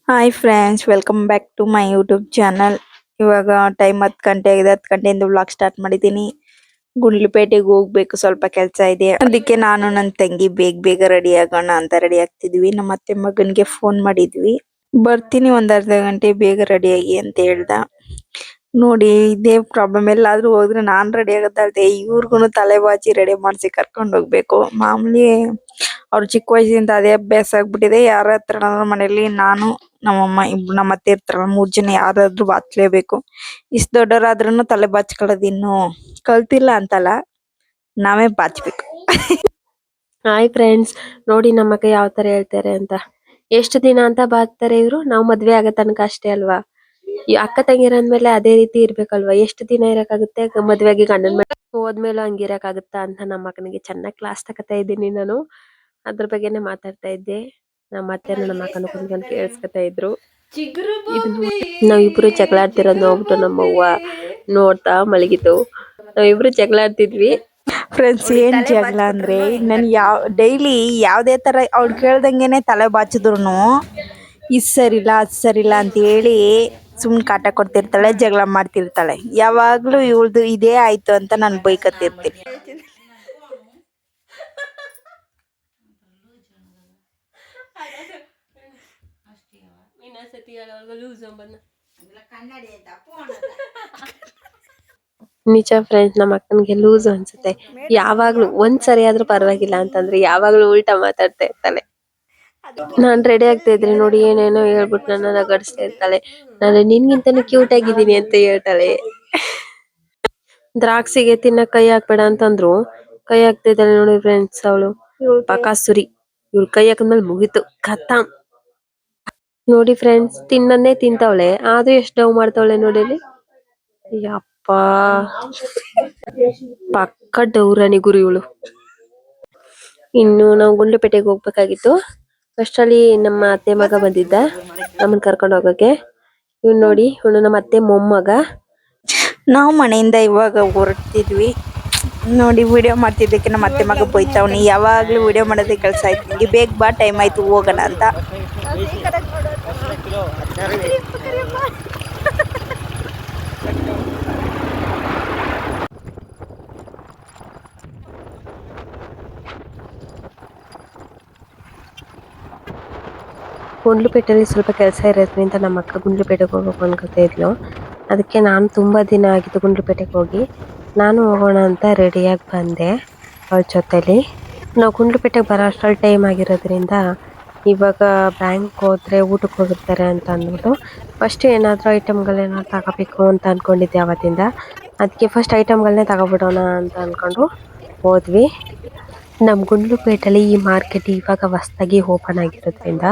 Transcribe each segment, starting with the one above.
Hi friends, welcome back to my YouTube channel. ಇವಾಗ time 10 ಗಂಟೆ ಆಗಿದೆ. 10 ಗಂಟೆಯಿಂದ ವ್ಲಾಗ್ ಸ್ಟಾರ್ಟ್ ಮಾಡಿದ್ದೀನಿ. ಗುಂಡ್ಲುಪೇಟೆಗೆ ಹೋಗ್ಬೇಕು, ಸ್ವಲ್ಪ ಕೆಲಸ ಇದೆ. ಅದಕ್ಕೆ ನಾನು ನನ್ನ ತಂಗಿ ಬೇಗ ಬೇಗ ರೆಡಿ ಆಗೋಣ ಅಂತ ರೆಡಿ ಆಗ್ತಿದ್ವಿ. ನಮ್ಮ ಅತ್ತೆ ಮಗನಿಗೆ ಫೋನ್ ಮಾಡಿದ್ವಿ, ಬರ್ತೀನಿ ಒಂದ್ ಅರ್ಧ ಗಂಟೆ, ಬೇಗ ರೆಡಿ ಆಗಿ ಅಂತ ಹೇಳ್ದ. ನೋಡಿ, ಇದೇ ಪ್ರಾಬ್ಲಮ್. ಎಲ್ಲಾದ್ರೂ ಹೋದ್ರೆ ನಾನ್ ರೆಡಿ ಆಗತ್ತಲ್ದೆ, ಇವ್ರಿಗೂ ತಲೆ ಬಾಚಿ ರೆಡಿ ಮಾಡ್ಸಿ ಕರ್ಕೊಂಡ್ ಹೋಗ್ಬೇಕು. ಮಾಮೂಲಿ ಅವ್ರು ಚಿಕ್ಕ ವಯಸ್ಸಿಂದ ಅದೇ ಅಭ್ಯಾಸ ಆಗ್ಬಿಟ್ಟಿದೆ. ಯಾರ ಹತ್ರ ಮನೇಲಿ ನಾನು ನಮ್ಮಮ್ಮ ನಮ್ಮ ಅತ್ತೆ ಇರ್ತಾರಲ್ಲ, 3 ಜನ ಯಾರಾದ್ರೂ ಬಾಚ್ಲೇಬೇಕು. ಇಷ್ಟ ದೊಡ್ಡವರಾದ್ರೂ ತಲೆ ಬಾಚ್ಕೊಳ್ಳೋದು ಇನ್ನು ಕಲ್ತಿಲ್ಲ ಅಂತಲ್ಲ, ನಾವೇ ಬಾಚ್ಬೇಕು. ಹಾಯ್ ಫ್ರೆಂಡ್ಸ್, ನೋಡಿ ನಮ್ಮ ಅಕ್ಕ ಯಾವ ತರ ಹೇಳ್ತಾರೆ ಅಂತ. ಎಷ್ಟು ದಿನ ಅಂತ ಬಾತಾರೆ ಇವ್ರು? ನಾವು ಮದ್ವೆ ಆಗೋ ತನಕ ಅಷ್ಟೇ ಅಲ್ವಾ? ಈ ಅಕ್ಕ ತಂಗಿರ ಅಂದ್ಮೇಲೆ ಅದೇ ರೀತಿ ಇರ್ಬೇಕಲ್ವಾ? ಎಷ್ಟು ದಿನ ಇರಕ್ಕಾಗುತ್ತೆ? ಮದ್ವೆ ಆಗಿ ಗಂಡನ ಮನೆ ಹೋದ್ಮೇಲೆ ಹಂಗಿರಕ್ಕಾಗುತ್ತಾ ಅಂತ ನಮ್ಮ ಅಕ್ಕನಿಗೆ ಚೆನ್ನಾಗಿ ಕ್ಲಾಸ್ ತಗೋತಾ ಇದ್ದೀನಿ ನಾನು. ಅದ್ರ ಬಗ್ಗೆನೇ ಮಾತಾಡ್ತಾ ಇದ್ದೆ. ನಮ್ಮ ಅತ್ತೆ ನಮ್ಮ ಅಕ್ಕನ ಕುಂತ್ಕೊಂಡು ಕೇಳಿಸ್ಕೊತಾ ಇದ್ರು. ನಾವಿಬ್ರು ಜಗಳ ಆಡ್ತಿರೋದ್ ನೋಡ್ಬಿಟ್ಟು ನಮ್ಮವ್ವ ನೋಡ್ತಾ ಮಲಗಿತು. ನಾವಿಬ್ರು ಜಗಳ ಆಡ್ತಿದ್ವಿ. ಫ್ರೆಂಡ್ಸ್, ಏನ್ ಜಗಳ ಅಂದ್ರೆ, ನನ್ ಡೈಲಿ ಯಾವ್ದೇ ತರ ಅವ್ಳು ಕೇಳ್ದಂಗೆನೆ ತಲೆ ಬಾಚಿದ್ರು ಇದ್ ಸರಿಲ್ಲ ಅದ್ ಸರಿಲ್ಲ ಅಂತ ಹೇಳಿ ಸುಮ್ನೆ ಕಾಟ ಕೊಡ್ತಿರ್ತಾಳೆ, ಜಗಳ ಮಾಡ್ತಿರ್ತಾಳೆ. ಯಾವಾಗ್ಲೂ ಇವಳ್ದು ಇದೇ ಆಯ್ತು ಅಂತ ನಾನು ಬೈಕತ್ತಿರ್ತೀನಿ. ನಿಜ ಫ್ರೆಂಡ್ಸ್, ನಮ್ಮ ಅಕ್ಕನಿಗೆ ಲೂಸ್ ಅನ್ಸುತ್ತೆ. ಯಾವಾಗ್ಲೂ ಒಂದ್ಸರಿ ಆದ್ರೂ ಪರವಾಗಿಲ್ಲ ಅಂತಂದ್ರೆ ಯಾವಾಗ್ಲೂ ಉಲ್ಟಾ ಮಾತಾಡ್ತಾ ಇರ್ತಾಳೆ. ನಾನ್ ರೆಡಿ ಆಗ್ತಾ ಇದ್ರೆ ನೋಡಿ ಏನೇನೋ ಹೇಳ್ಬಿಟ್ಟು ನನ್ನ ನಗಡಿಸ್ತಾ ಇರ್ತಾಳೆ. ನಾನು ನಿನ್ಗಿಂತನೂ ಕ್ಯೂಟ್ ಆಗಿದ್ದೀನಿ ಅಂತ ಹೇಳ್ತಾಳೆ. ದ್ರಾಕ್ಷಿಗೆ ತಿನ್ನಕ್ ಕೈ ಹಾಕ್ಬೇಡ ಅಂತಂದ್ರು, ಕೈ ಹಾಕ್ತಾ ಇದ್ದಾಳೆ ನೋಡಿ ಫ್ರೆಂಡ್ಸ್. ಅವಳು ಬಕಾಸುರಿ. ಇವಳು ಕೈ ಹಾಕಿದ್ಮೇಲೆ ಮುಗೀತು, ಖತಮ್. ನೋಡಿ ಫ್ರೆಂಡ್ಸ್, ತಿನ್ನನ್ನೇ ತಿಂತವಳೆ, ಆದ್ರೂ ಎಷ್ಟು ಡವ್ ಮಾಡ್ತಾವಳೆ ನೋಡಿ. ಯಪ್ಪ, ಪಕ್ಕ ಡೌರಾಣಿ ಗುರು ಇವಳು. ಇನ್ನು ನಾವು ಗುಂಡ್ಲುಪೇಟೆಗೆ ಹೋಗ್ಬೇಕಾಗಿತ್ತು. ಅಷ್ಟರಲ್ಲಿ ನಮ್ಮ ಅತ್ತೆ ಮಗ ಬಂದಿದ್ದ ನಮ್ಮನ್ ಕರ್ಕೊಂಡು ಹೋಗಕ್ಕೆ. ಇವ್ ನೋಡಿ, ಇವನು ನಮ್ಮ ಅತ್ತೆ ಮೊಮ್ಮಗ. ನಾವು ಮನೆಯಿಂದ ಇವಾಗ ಹೊರಡ್ತಿದ್ವಿ. ನೋಡಿ, ವಿಡಿಯೋ ಮಾಡ್ತಿದ್ದಕ್ಕೆ ನಮ್ಮ ಅತ್ತೆ ಮಗ ಬೈತಾವ್ನಿ. ಯಾವಾಗ್ಲೂ ವಿಡಿಯೋ ಮಾಡೋದೇ ಕೆಲಸ ಆಯ್ತು ನಿಂಗೆ, ಬೇಗ ಬಾ, ಟೈಮ್ ಆಯ್ತು ಹೋಗೋಣ ಅಂತ. ಗುಂಡ್ಲುಪೇಟೆಯಲ್ಲಿ ಸ್ವಲ್ಪ ಕೆಲಸ ಇರೋದ್ರಿಂದ ನಮ್ಮ ಅಕ್ಕ ಗುಂಡ್ಲುಪೇಟೆಗೆ ಹೋಗ್ಬೇಕು ಅನ್ಕೊತಾ ಇದ್ಲು. ಅದಕ್ಕೆ ನಾನು ತುಂಬಾ ದಿನ ಆಗಿತ್ತು ಗುಂಡ್ಲುಪೇಟೆಗೆ ಹೋಗಿ. ನಾನು ಹೋಗೋಣ ಅಂತ ರೆಡಿಯಾಗಿ ಬಂದೆ ಅವಳ ಜೊತೆಲಿ. ನಾವು ಗುಂಡ್ಲುಪೇಟೆಗೆ ಬರೋ ಅಷ್ಟ್ರಲ್ಲಿ ಟೈಮ್ ಆಗಿರೋದ್ರಿಂದ ಇವಾಗ ಬ್ಯಾಂಕ್ ಹೋದ್ರೆ ಊಟಕ್ಕೆ ಹೋಗಿರ್ತಾರೆ ಅಂತ ಅಂದ್ಬಿಟ್ಟು ಫಸ್ಟ್ ಏನಾದರೂ ಐಟಮ್ಗಳೇನಾದ್ರು ತಗೋಬೇಕು ಅಂತ ಅನ್ಕೊಂಡಿದ್ದೆ ಅವತ್ತಿಂದ. ಅದಕ್ಕೆ ಫಸ್ಟ್ ಐಟಮ್ಗಳನ್ನೇ ತಗೋಬಿಡೋಣ ಅಂತ ಅನ್ಕೊಂಡು ಹೋದ್ವಿ. ನಮ್ಮ ಗುಂಡ್ಲುಪೇಟೆಲಿ ಈ ಮಾರ್ಕೆಟ್ ಇವಾಗ ಹೊಸದಾಗಿ ಓಪನ್ ಆಗಿರೋದ್ರಿಂದ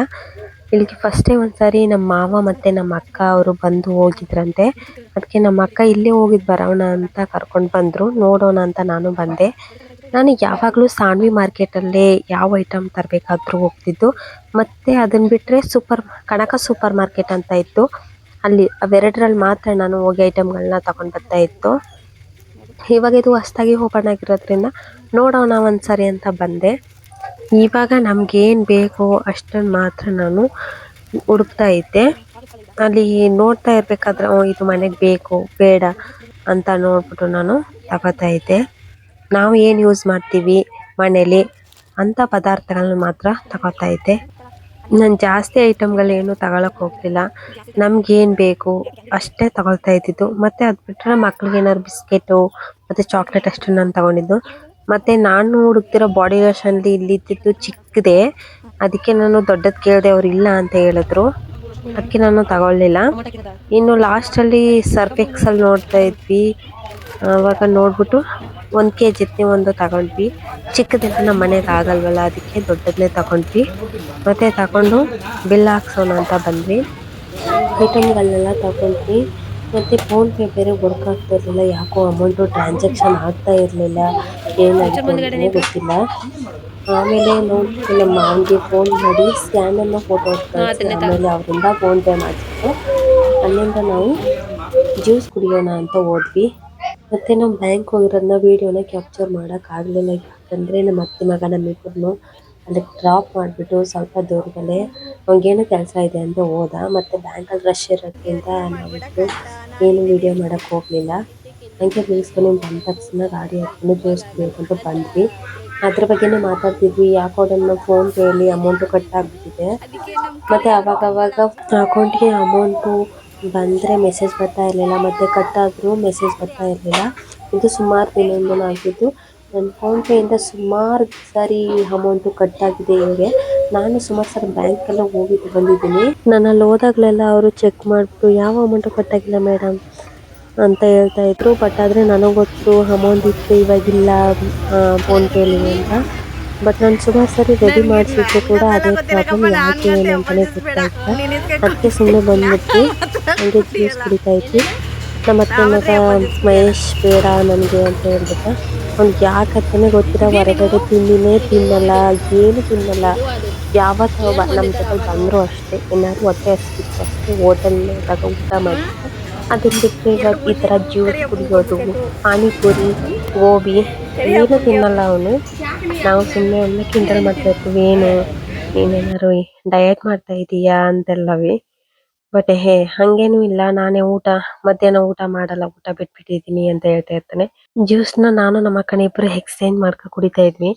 ಇಲ್ಲಿಗೆ ಫಸ್ಟೇ ಒಂದ್ಸಾರಿ ನಮ್ಮ ಮಾವ ಮತ್ತೆ ನಮ್ಮ ಅಕ್ಕ ಅವರು ಬಂದು ಹೋಗಿದ್ರಂತೆ. ಅದಕ್ಕೆ ನಮ್ಮ ಅಕ್ಕ ಇಲ್ಲೇ ಹೋಗಿದ್ ಬರೋಣ ಅಂತ ಕರ್ಕೊಂಡು ಬಂದ್ರು, ನೋಡೋಣ ಅಂತ ನಾನು ಬಂದೆ. ನಾನು ಯಾವಾಗಲೂ ಸಾನ್ವಿ ಮಾರ್ಕೆಟಲ್ಲೇ ಯಾವ ಐಟಮ್ ತರಬೇಕಾದ್ರೂ ಹೋಗ್ತಿದ್ದು. ಮತ್ತೆ ಅದನ್ನ ಬಿಟ್ಟರೆ ಕನಕ ಸೂಪರ್ ಮಾರ್ಕೆಟ್ ಅಂತ ಇತ್ತು, ಅಲ್ಲಿ ಅವೆರಡರಲ್ಲಿ ಮಾತ್ರ ನಾನು ಹೋಗಿ ಐಟಮ್ಗಳನ್ನ ತಗೊಂಡು ಬರ್ತಾ ಇತ್ತು. ಇವಾಗ ಇದು ಹೊಸದಾಗಿ ಓಪನ್ ಆಗಿರೋದ್ರಿಂದ ನೋಡೋಣ ಒಂದ್ಸರಿ ಅಂತ ಬಂದೆ. ಇವಾಗ ನಮ್ಗೇನು ಬೇಕೋ ಅಷ್ಟನ್ನು ಮಾತ್ರ ನಾನು ಹುಡುಕ್ತಾ ಇದ್ದೆ. ಅಲ್ಲಿ ನೋಡ್ತಾ ಇರ್ಬೇಕಾದ್ರೆ ಇದು ಮನೆಗೆ ಬೇಕು ಬೇಡ ಅಂತ ನೋಡ್ಬಿಟ್ಟು ನಾನು ತಗೋತಾ ಇದ್ದೆ. ನಾವು ಏನು ಯೂಸ್ ಮಾಡ್ತೀವಿ ಮನೇಲಿ ಅಂಥ ಪದಾರ್ಥಗಳನ್ನ ಮಾತ್ರ ತಗೋತಾ ಇದ್ದೆ. ನಾನು ಜಾಸ್ತಿ ಐಟಮ್ಗಳೇನು ತಗೊಳಕ್ಕೆ ಹೋಗ್ಲಿಲ್ಲ, ನಮ್ಗೇನು ಬೇಕು ಅಷ್ಟೇ ತಗೊಳ್ತಾ ಇದ್ದಿದ್ದು. ಮತ್ತು ಅದು ಬಿಟ್ಟರೆ ಮಕ್ಳಿಗೆ ಏನಾದ್ರು ಬಿಸ್ಕೆಟು ಮತ್ತು ಚಾಕ್ಲೇಟ್ ಅಷ್ಟೇ ನಾನು ತಗೊಂಡಿದ್ದು. ಮತ್ತು ನಾನು ಹುಡುಕ್ತಿರೋ ಬಾಡಿ ಲೋಷನ್ಲಿ ಇಲ್ಲಿದ್ದು ಚಿಕ್ಕದೆ, ಅದಕ್ಕೆ ನಾನು ದೊಡ್ಡದು ಕೇಳಿದೆ, ಅವ್ರು ಇಲ್ಲ ಅಂತ ಹೇಳಿದ್ರು. ಅದಕ್ಕೆ ನಾನು ತಗೊಳ್ಳಿಲ್ಲ. ಇನ್ನು ಲಾಸ್ಟಲ್ಲಿ ಸರ್ಫ್ ಎಕ್ಸಲ್ ನೋಡ್ತಾ ಇದ್ವಿ. ಆವಾಗ ನೋಡ್ಬಿಟ್ಟು 1 kg ಒಂದು ತಗೊಂಡ್ವಿ. ಚಿಕ್ಕದೆಲ್ಲ ನಮ್ಮ ಮನೆಗೆ ಆಗಲ್ವಲ್ಲ, ಅದಕ್ಕೆ ದೊಡ್ಡದನ್ನೇ ತಗೊಂಡ್ವಿ. ಮತ್ತೆ ತಗೊಂಡು ಬಿಲ್ ಹಾಕ್ಸೋಣ ಅಂತ ಬಂದ್ವಿ. ಐಟಮ್ಗಳನ್ನೆಲ್ಲ ತಗೊಂಡ್ವಿ. ಮತ್ತು ಫೋನ್ಪೇ ಬೇರೆ ವರ್ಕ್ ಆಗ್ತಾ ಇರಲಿಲ್ಲ, ಯಾಕೋ ಅಮೌಂಟು ಟ್ರಾನ್ಸಾಕ್ಷನ್ ಆಗ್ತಾ ಇರಲಿಲ್ಲ. ಏನಾಗಿತ್ತು ಅಂತಲೇ ಗೊತ್ತಿಲ್ಲ. ಆಮೇಲೆ ನೋಡ್ಬಿಟ್ಟು ನಮ್ಮ ಮಾವನಿಗೆ ಫೋನ್ ಮಾಡಿ ಸ್ಕ್ಯಾನನ್ನು ಫೋಟೋ ಕಳಿಸಿ ಆಮೇಲೆ ಅವರಿಂದ ಫೋನ್ಪೇ ಮಾಡಿಸಿದ್ರು. ಅಲ್ಲಿಂದ ನಾವು ಜ್ಯೂಸ್ ಕುಡಿಯೋಣ ಅಂತ ಹೋದ್ವಿ. ಮತ್ತು ನಾವು ಬ್ಯಾಂಕ್ ಹೋಗಿರೋದನ್ನ ವೀಡಿಯೋನ ಕ್ಯಾಪ್ಚರ್ ಮಾಡೋಕ್ಕಾಗಲಿಲ್ಲ, ಯಾಕಂದರೆ ನಮ್ಮ ಅತ್ತೆ ಮಗ ನಮ್ಮಿಬ್ಬರನ್ನು ಅಲ್ಲಿ ಡ್ರಾಪ್ ಮಾಡಿಬಿಟ್ಟು ಸ್ವಲ್ಪ ದೂರದಲ್ಲೇ ಅವ್ನಿಗೇನು ಕೆಲಸ ಇದೆ ಅಂತ ಹೋದ. ಮತ್ತು ಬ್ಯಾಂಕಲ್ಲಿ ರಶ್ ಇರೋದ್ರಿಂದ ನಾವಿಬ್ಬರು ಏನು ವೀಡಿಯೋ ಮಾಡೋಕ್ಕೆ ಹೋಗಲಿಲ್ಲ. ಹಂಗೆ ಮುಗಿಸ್ಕೊಂಡು ಬಂದ ತಕ್ಷಣ ಗಾಡಿ ಹತ್ಕೊಂಡು ಜ್ಯೂಸ್ ಕುಡಿಯೋಕ್ಕಂತ ಬಂದ್ವಿ. ಅದ್ರ ಬಗ್ಗೆನೇ ಮಾತಾಡ್ತಿದ್ವಿ. ಯಾಕೋ ನನ್ನ ಫೋನ್ ಪೇಯಲ್ಲಿ ಅಮೌಂಟು ಕಟ್ ಆಗಿಬಿಟ್ಟಿದೆ. ಮತ್ತು ಅವಾಗವಾಗ ಅಕೌಂಟ್ಗೆ ಅಮೌಂಟು ಬಂದರೆ ಮೆಸೇಜ್ ಬರ್ತಾ ಇರಲಿಲ್ಲ, ಮತ್ತು ಕಟ್ಟಾದರೂ ಮೆಸೇಜ್ ಬರ್ತಾ ಇರಲಿಲ್ಲ. ಇದು ಸುಮಾರು ದಿನದಿಂದಲೂ ಆಗಿದ್ದು. ನನ್ನ ಫೋನ್ಪೇಯಿಂದ ಸುಮಾರು ಸಾರಿ ಅಮೌಂಟು ಕಟ್ಟಾಗಿದೆ ಹಿಂಗೆ. ನಾನು ಸುಮಾರು ಸಲ ಬ್ಯಾಂಕೆಲ್ಲ ಹೋಗಿದ್ದು ಬಂದಿದ್ದೀನಿ. ನಾನು ಅಲ್ಲಿ ಹೋದಾಗಲೆಲ್ಲ ಅವರು ಚೆಕ್ ಮಾಡಿಬಿಟ್ಟು ಯಾವ ಅಮೌಂಟು ಕಟ್ಟಾಗಿಲ್ಲ ಮೇಡಮ್ ಅಂತ ಹೇಳ್ತಾ ಇದ್ರು. ಬಟ್ ಆದರೆ ನನಗೆ ಗೊತ್ತು ಅಮೌಂಟ್ ಇತ್ತು ಇವಾಗಿಲ್ಲ ಫೋನ್ಪೇಲಿ ಅಂತ. ಬಟ್ ನಾನು ಸುಮಾರು ಸರಿ ರೆಡಿ ಮಾಡಿಸಿದ್ರು ಕೂಡ ಅದೇ ಪ್ರಾಬ್ಲಮ್, ಯಾಕೆ ಏನು ಅಂತಲೇ ಗೊತ್ತಾಯ್ತು. ಅದಕ್ಕೆ ಸುಮ್ಮನೆ ಬಂದ್ಬಿಟ್ಟು ಹಂಗೆ ಜ್ಯೂಸ್ ಕುಡಿತಾ ಇದ್ವಿ. ನಮ್ಮ ಅತ್ತೆ ಮಗ ಮಹೇಶ್ ಬೇಡ ನನಗೆ ಅಂತ ಹೇಳ್ಬಿಟ್ಟ. ಅವ್ನಿಗೆ ಯಾಕಂತಲೇ ಗೊತ್ತಿಲ್ಲ, ಹೊರಗಡೆ ತಿಂಡಿನೇ ತಿನ್ನಲ್ಲ, ಏನು ತಿನ್ನಲ್ಲ. ಯಾವತ್ತು ನಮ್ಮ ಜೊತೆ ಬಂದರೂ ಅಷ್ಟೇ, ಏನಾದ್ರು ಹೊಟ್ಟೆ ಹಸ್ತಿತ್ತು ಅಷ್ಟೇ ಹೋಟೆಲ್ನಾಗ ಊಟ ಮಾಡಿಬಿಟ್ಟು. ಅದನ್ನ ಬಿಟ್ಟರೆ ಇವಾಗ ಈ ಥರ ಜ್ಯೂಸ್ ಕುಡಿಯೋದು, ಪಾನಿಪುರಿ, ಗೋಬಿ ಏನೂ ತಿನ್ನಲ್ಲ ಅವನು. ನಾವು ಸುಮ್ಮನೆ ಅವನ್ನ ಕಿಂಡಲ್ ಮಾಡ್ತಾ ಇರ್ತೀವಿ, ಏನು ನೀನೇನಾದ್ರು ಡಯಟ್ ಮಾಡ್ತಾ ಇದೀಯಾ ಅಂತೆಲ್ಲವೇ. ಬಟ್ ಹಂಗೇನೂ ಇಲ್ಲ, ನಾನೇ ಮಧ್ಯಾಹ್ನ ಊಟ ಮಾಡಲ್ಲ, ಊಟ ಬಿಟ್ಬಿಟ್ಟಿದ್ದೀನಿ ಅಂತ ಹೇಳ್ತಾ ಇರ್ತಾನೆ. ಜ್ಯೂಸ್ನ ನಾನು ನಮ್ಮ ಅಕ್ಕನ ಇಬ್ಬರು ಎಕ್ಸ್ಚೇಂಜ್ ಮಾಡ್ಕೊಂಡು ಕುಡಿತಾ ಇದ್ವಿ.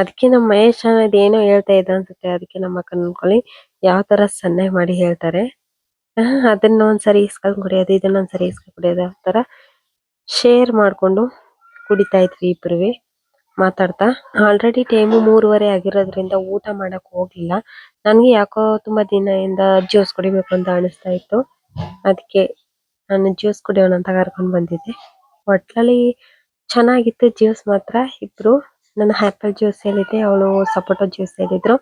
ಅದಕ್ಕೆ ನಮ್ಮ ಮಹೇಶ್ ಅದೇನೋ ಹೇಳ್ತಾ ಇದ್ದ ಅನ್ಸುತ್ತೆ. ಅದಕ್ಕೆ ನಮ್ಮ ಅಕ್ಕನ ಅನ್ಕೊಳ್ಳಿ ಯಾವ ಥರ ಸನ್ನೆ ಮಾಡಿ ಹೇಳ್ತಾರೆ. ಅದನ್ನ ಒಂದ್ಸರಿ ಇಸ್ಕೊಂಡು ಕುಡಿಯೋದು, ಇದನ್ನ ಒಂದ್ಸರಿ ಇಸ್ಕೊಂಡು ಕುಡಿಯೋದು, ಆ ಥರ ಶೇರ್ ಮಾಡಿಕೊಂಡು ಕುಡಿತಾ ಇದ್ವಿ ಇಬ್ಬರು ಮಾತಾಡ್ತಾ. ಆಲ್ರೆಡಿ ಟೈಮು 3:30 ಆಗಿರೋದ್ರಿಂದ ಊಟ ಮಾಡಕ್ ಹೋಗ್ಲಿಲ್ಲ. ನನಗೆ ಯಾಕೋ ತುಂಬಾ ದಿನದಿಂದ ಜ್ಯೂಸ್ ಕುಡಿಬೇಕು ಅಂತ ಅನಿಸ್ತಾ ಇತ್ತು. ಅದಕ್ಕೆ ನಾನು ಜ್ಯೂಸ್ ಕುಡಿಯೋಣ ಅಂತ ಕರ್ಕೊಂಡು ಬಂದಿದ್ದೆ. ಒಟ್ಲಲ್ಲಿ ಚೆನ್ನಾಗಿತ್ತು ಜ್ಯೂಸ್ ಮಾತ್ರ. ಇಬ್ರು ನನ್ನ ಆ್ಯಪಲ್ ಜ್ಯೂಸ್ ಹೇಳಿದ್ದೆ, ಅವಳು ಸಪೋಟೊ ಜ್ಯೂಸ್ ಹೇಳಿದ್ರು.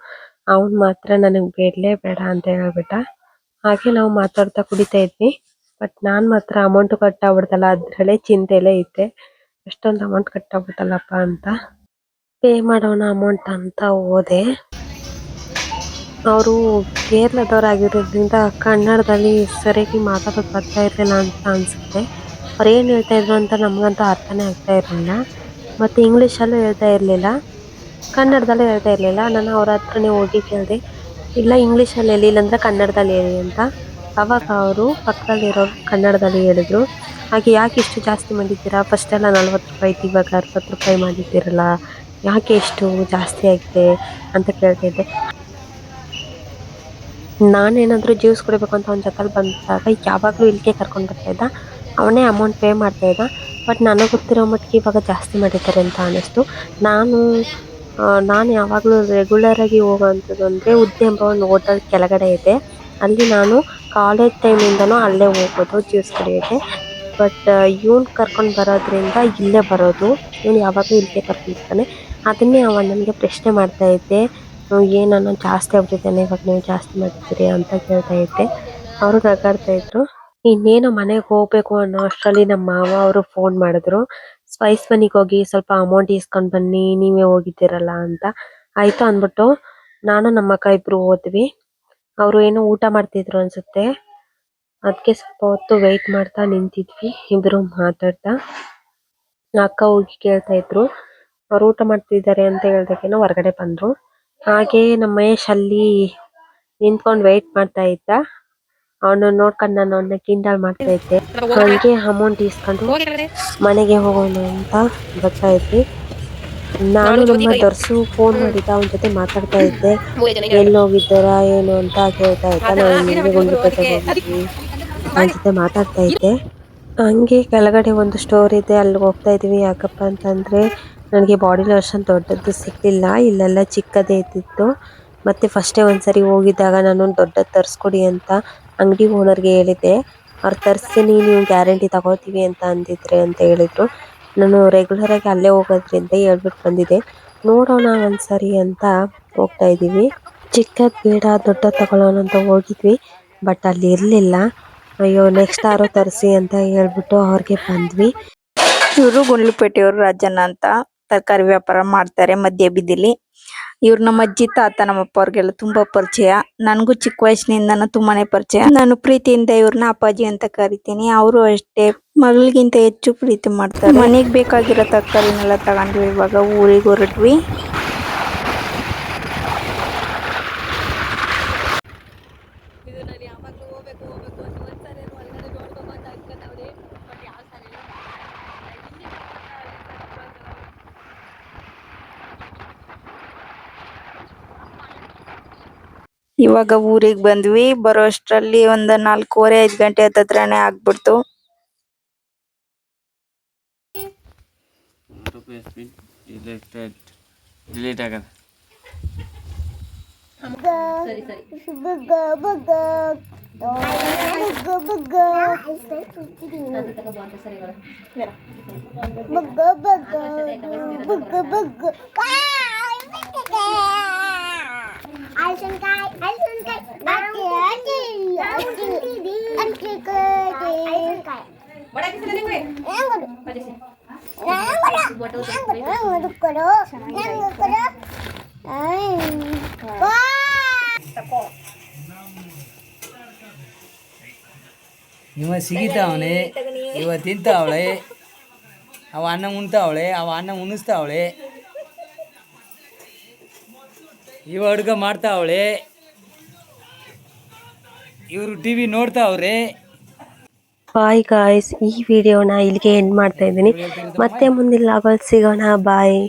ಅವ್ನು ಮಾತ್ರ ನನಗೆ ಬೇಡ ಅಂತ ಹೇಳ್ಬಿಟ್ಟ. ಹಾಗೆ ನಾವು ಮಾತಾಡ್ತಾ ಕುಡಿತಾ ಇದ್ವಿ. ಬಟ್ ನಾನು ಮಾತ್ರ ಅಮೌಂಟು ಕಟ್ಟಾಗ್ಬಿಡ್ತಲ್ಲ ಅದರಲ್ಲೇ ಚಿಂತೆಯಲ್ಲೇ ಇದ್ದೆ. ಎಷ್ಟೊಂದು ಅಮೌಂಟ್ ಕಟ್ಟಾಗ್ಬಿಟ್ಟಲ್ಲಪ್ಪ ಅಂತ. ಪೇ ಮಾಡೋಣ ಅಮೌಂಟ್ ಅಂತ ಹೋದೆ. ಅವರು ಕೇರಳದವರಾಗಿರೋದ್ರಿಂದ ಕನ್ನಡದಲ್ಲಿ ಸರಿಯಾಗಿ ಮಾತಾಡೋದು ಬರ್ತಾ ಇರಲಿಲ್ಲ ಅಂತ ಅನಿಸುತ್ತೆ. ಅವ್ರು ಏನು ಹೇಳ್ತಾ ಇದ್ರು ಅಂತ ನಮಗಂತೂ ಅರ್ಥನೇ ಆಗ್ತಾ ಇರಲಿಲ್ಲ. ಮತ್ತು ಇಂಗ್ಲೀಷಲ್ಲೂ ಹೇಳ್ತಾ ಇರಲಿಲ್ಲ, ಕನ್ನಡದಲ್ಲೂ ಹೇಳ್ತಾ ಇರಲಿಲ್ಲ. ನಾನು ಅವ್ರ ಹತ್ರನೇ ಹೋಗಿ ಕೇಳಿದೆ, ಇಲ್ಲ ಇಂಗ್ಲೀಷಲ್ಲಿ ಹೇಳಿ, ಇಲ್ಲಾಂದರೆ ಕನ್ನಡದಲ್ಲಿ ಹೇಳಿ ಅಂತ. ಆವಾಗ ಅವರು ಪಕ್ಕದಲ್ಲಿರೋರು ಕನ್ನಡದಲ್ಲಿ ಹೇಳಿದ್ರು. ಹಾಗೆ ಯಾಕೆ ಇಷ್ಟು ಜಾಸ್ತಿ ಮಾಡಿದ್ದೀರಾ, ಫಸ್ಟೆಲ್ಲ 40 ರೂಪಾಯಿ ಇತ್ತು, ಇವಾಗ 60 ರೂಪಾಯಿ ಮಾಡಿದ್ದೀರಲ್ಲ, ಯಾಕೆ ಇಷ್ಟು ಜಾಸ್ತಿ ಆಗಿದೆ ಅಂತ ಕೇಳ್ತಾ ಇದ್ದೆ. ನಾನೇನಾದರೂ ಜ್ಯೂಸ್ ಕುಡಿಬೇಕು ಅಂತ ಅವ್ನ ಜೊತೆಲಿ ಬಂದಾಗ ಯಾವಾಗಲೂ ಇಲ್ಲಿಗೆ ಕರ್ಕೊಂಡು ಬರ್ತಾ ಇದ್ದ, ಅವನೇ ಅಮೌಂಟ್ ಪೇ ಮಾಡ್ತಾ ಇದ್ದ. ಬಟ್ ನನಗೆ ಗೊತ್ತಿರೋ ಮಟ್ಟಿಗೆ ಇವಾಗ ಜಾಸ್ತಿ ಮಾಡಿದ್ದಾರೆ ಅಂತ ಅನ್ನಿಸ್ತು. ನಾನು ಯಾವಾಗಲೂ ರೆಗ್ಯುಲರಾಗಿ ಹೋಗೋವಂಥದ್ದು ಅಂದರೆ ಉದ್ದೆ ಎಂಬ ಒಂದು ಹೋಟೆಲ್ ಕೆಳಗಡೆ ಇದೆ. ಅಲ್ಲಿ ನಾನು ಕಾಲೇಜ್ ಟೈಮಿಂದನೂ ಅಲ್ಲೇ ಹೋಗೋದು ಜ್ಯೂಸ್ ಕುಡಿಯೋಕ್ಕೆ. ಬಟ್ ಇವ್ನು ಕರ್ಕೊಂಡು ಬರೋದ್ರಿಂದ ಇಲ್ಲೇ ಬರೋದು, ಇವನು ಯಾವಾಗಲೂ ಇಲ್ಲಿಗೆ ಕರ್ಕೊಂಡ್ಬರ್ತಾನೆ. ಅದನ್ನೇ ಅವನು ನನಗೆ ಪ್ರಶ್ನೆ ಮಾಡ್ತಾ ಇದ್ದೆ, ಏನನ್ನ ಜಾಸ್ತಿ ಆಗ್ಬಿಟ್ಟಿದ್ದಾನೆ ಇವಾಗ ನೀವು ಜಾಸ್ತಿ ಮಾಡ್ತಿದ್ದೀರಿ ಅಂತ ಕೇಳ್ತಾ ಇದ್ದೆ. ಅವರು ನಗಾಡ್ತಾ ಇದ್ರು. ಇನ್ನೇನು ಮನೆಗೆ ಹೋಗ್ಬೇಕು ಅನ್ನೋ ಅಷ್ಟರಲ್ಲಿ ನಮ್ಮ ಮಾವ ಅವರು ಫೋನ್ ಮಾಡಿದ್ರು, ಸ್ಪೈಸ್ ಮನಿಗೆ ಹೋಗಿ ಸ್ವಲ್ಪ ಅಮೌಂಟ್ ಇಸ್ಕೊಂಡು ಬನ್ನಿ, ನೀವೇ ಹೋಗಿದ್ದೀರಲ್ಲ ಅಂತ. ಆಯಿತು ಅಂದ್ಬಿಟ್ಟು ನಾನು ನಮ್ಮ ಅಕ್ಕ ಇಬ್ಬರು ಹೋದ್ವಿ. ಅವರು ಏನೋ ಊಟ ಮಾಡ್ತಿದ್ರು ಅನ್ಸುತ್ತೆ, ಅದಕ್ಕೆ ಸ್ವಲ್ಪ ಹೊತ್ತು ವೆಯ್ಟ್ ಮಾಡ್ತಾ ನಿಂತಿದ್ವಿ ಇಬ್ಬರು ಮಾತಾಡ್ತಾ. ಅಕ್ಕ ಹೋಗಿ ಕೇಳ್ತಾ ಇದ್ರು, ಅವ್ರು ಊಟ ಮಾಡ್ತಿದ್ದಾರೆ ಅಂತ ಹೇಳ್ದಕ್ಕೇನೋ ಹೊರಗಡೆ ಬಂದರು. ಹಾಗೆ ನಮ್ಮ ಮಹೇಶ್ ಅಲ್ಲಿ ನಿಂತ್ಕೊಂಡು ವೆಯ್ಟ್ ಮಾಡ್ತಾ ಇದ್ದ. ಅವನು ನೋಡ್ಕೊಂಡು ನಾನು ಅವನ್ನ ಕಿಂಡಲ್ ಮಾಡ್ತಾ ಇದ್ದೆ. ಹಾಗೆ ಅಮೌಂಟ್ ಇಸ್ಕೊಂಡು ಮನೆಗೆ ಹೋಗೋಣ ಅಂತ ಬರ್ತಾ ಇದ್ವಿ. ನಾನು ನಮ್ಮ ದರ್ಸು ಫೋನ್ ಮಾಡಿದ್ದ, ಅವನ ಜೊತೆ ಮಾತಾಡ್ತಾ ಇದ್ದೆ. ಎಲ್ಲಿ ಹೋಗಿದ್ದಾರಾ ಏನು ಅಂತ ಕೇಳ್ತಾ ಇದ್ದ. ನಾನು ನಿಮಗೆ ಗುಂಡ್ಲುಪೇಟೆಗೆ ಹೋಗಿದ್ವಿ, ಅವನ ಜೊತೆ ಮಾತಾಡ್ತಾ ಇದ್ದೆ. ಹಂಗೆ ಕೆಳಗಡೆ ಒಂದು ಸ್ಟೋರ್ ಇದೆ, ಅಲ್ಲಿಗೆ ಹೋಗ್ತಾ ಇದ್ವಿ. ಯಾಕಪ್ಪ ಅಂತಂದರೆ ನನಗೆ ಬಾಡಿ ಲೋಷನ್ ದೊಡ್ಡದ್ದು ಸಿಗಲಿಲ್ಲ, ಇಲ್ಲೆಲ್ಲ ಚಿಕ್ಕದೇ ಇದ್ದಿತ್ತು. ಮತ್ತು ಫಸ್ಟೇ ಒಂದ್ಸರಿ ಹೋಗಿದ್ದಾಗ ನಾನು ದೊಡ್ಡದು ತರಿಸ್ಕೊಡಿ ಅಂತ ಅಂಗಡಿ ಓನರ್ಗೆ ಹೇಳಿದ್ದೆ. ಅವ್ರು ತರಿಸ್ತೀನಿ, ನೀವು ಗ್ಯಾರಂಟಿ ತಗೋತೀವಿ ಅಂತ ಅಂದಿದ್ರೆ ಅಂತ ಹೇಳಿದರು. ನಾನು ರೆಗ್ಯುಲರಾಗಿ ಅಲ್ಲೇ ಹೋಗೋದ್ರಿಂದ ಹೇಳ್ಬಿಟ್ಟು ಬಂದಿದ್ದೆ. ನೋಡೋಣ ಒಂದ್ಸರಿ ಅಂತ ಹೋಗ್ತಾ ಇದ್ದೀವಿ. ಚಿಕ್ಕದು ಬೇಡ ದೊಡ್ಡದು ತಗೊಳ್ಳೋಣ ಅಂತ ಹೋಗಿದ್ವಿ. ಬಟ್ ಅಲ್ಲಿ ಇರಲಿಲ್ಲ. ಅಯ್ಯೋ ನೆಕ್ಸ್ಟ್ ಯಾರೋ ತರಿಸಿ ಅಂತ ಹೇಳ್ಬಿಟ್ಟು ಅವ್ರಿಗೆ ಬಂದ್ವಿ. ಇವರು ಗುಂಡ್ಲುಪೇಟೆಯವರು ರಾಜಣ್ಣ ಅಂತ ತರಕಾರಿ ವ್ಯಾಪಾರ ಮಾಡ್ತಾರೆ ಮಧ್ಯ ಬೀದಿಲಿ. ಇವ್ರು ನಮ್ಮ ಅಜ್ಜಿ ತಾತ ನಮ್ಮಪ್ಪ ಅವ್ರಿಗೆಲ್ಲ ತುಂಬಾ ಪರಿಚಯ. ನನಗೂ ಚಿಕ್ಕ ವಯಸ್ಸಿನಿಂದನೂ ತುಂಬಾನೇ ಪರಿಚಯ. ನಾನು ಪ್ರೀತಿಯಿಂದ ಇವ್ರನ್ನ ಅಪ್ಪಾಜಿ ಅಂತ ಕರಿತೀನಿ. ಅವರು ಅಷ್ಟೇ ಮಗಳಿಗಿಂತ ಹೆಚ್ಚು ಪ್ರೀತಿ ಮಾಡ್ತಾರೆ. ಮನೆಗೆ ಬೇಕಾಗಿರೋ ತರಕಾರಿನೆಲ್ಲ ತಗೊಂಡ್ವಿ. ಇವಾಗ ಊರಿಗೆ ಹೊರಟ್ವಿ. ನಾನು ಯಾವಾಗಲೂ ಹೋಗ್ಬೇಕು ಹೋಗ್ಬೇಕು ಅಂತ ಒಂದ್ಸರಿ ಒಳಗಡೆ ನೋಡ್ಕೊಂಬಂದು ಅನ್ಕೊಂಡವ್ರಿ ಬಟ್ ಯಾವ ಸರಿ ಇವಾಗ ಊರಿಗೆ ಬಂದ್ವಿ ಬರೋ ಅಷ್ಟರಲ್ಲಿ ಒಂದು 4:15 5 ಗಂಟೆ ಹತ್ರನೇ ಆಗ್ಬಿಡ್ತು. ಡಿಲೀಟ್ ಆಗಲ್ಲ. ಇವ ಸಿಗಿತಾವನೆ, ಇವ ತಿಂತಾವಳೆ, ಅವ ಅನ್ನ ಉಣ್ತಾವಳೆ, ಅವ ಅನ್ನ ಉಣಿಸ್ತಾವಳೆ, ಇವ ಅಡುಗೆ ಮಾಡ್ತಾವಳೆ, ಇವರು ಟಿವಿ ನೋಡ್ತಾವ್ರೆ. ಬಾಯ್ ಗಾಯ್ಸ್, ಈ ವಿಡಿಯೋನ ಇಲ್ಲಿಗೆ ಎಂಡ್ ಮಾಡ್ತಾ ಇದ್ದೀನಿ. ಮತ್ತೆ ಮುಂದಿನ ಲಾಗಲ್ಲಿ ಸಿಗೋಣ. ಬಾಯ್.